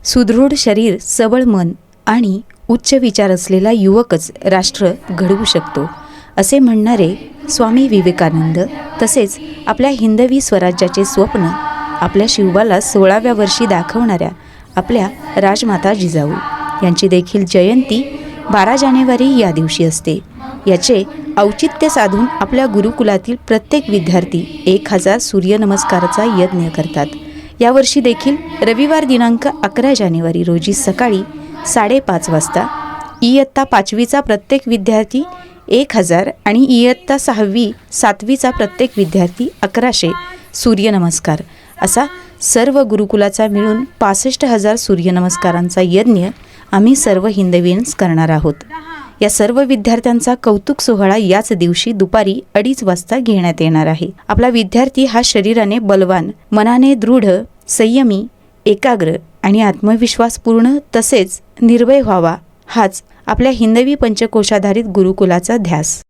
सुदृढ शरीर, सबळ मन आणि उच्च विचार असलेला युवकच राष्ट्र घडवू शकतो असे म्हणणारे स्वामी विवेकानंद, तसेच आपल्या हिंदवी स्वराज्याचे स्वप्न आपल्या शिवबाला 16व्या वर्षी दाखवणाऱ्या आपल्या राजमाता जिजाऊ यांची देखील जयंती 12 जानेवारी या दिवशी असते। याचे औचित्य साधून आपल्या गुरुकुलातील प्रत्येक विद्यार्थी 1000 सूर्यनमस्काराचा यज्ञ करतात। यावर्षी देखील रविवार दिनांक 11 जानेवारी रोजी सकाळी 5:30 वाजता इयत्ता 5वीचा प्रत्येक विद्यार्थी 1000 आणि इयत्ता 6वी 7वीचा प्रत्येक विद्यार्थी 1100 सूर्यनमस्कार असा सर्व गुरुकुलाचा मिळून 65,000 सूर्यनमस्कारांचा यज्ञ आम्ही सर्व हिंदवीयन्स करणार आहोत। या सर्व विद्यार्थ्यांचा कौतुक सोहळा याच दिवशी दुपारी 2:30 वाजता घेण्यात येणार आहे। आपला विद्यार्थी हा शरीराने बलवान, मनाने दृढ, संयमी, एकाग्र आणि आत्मविश्वासपूर्ण तसेच निर्भय व्हावा, हाच आपल्या हिंदवी पंचकोशाधारित गुरुकुलाचा ध्यास।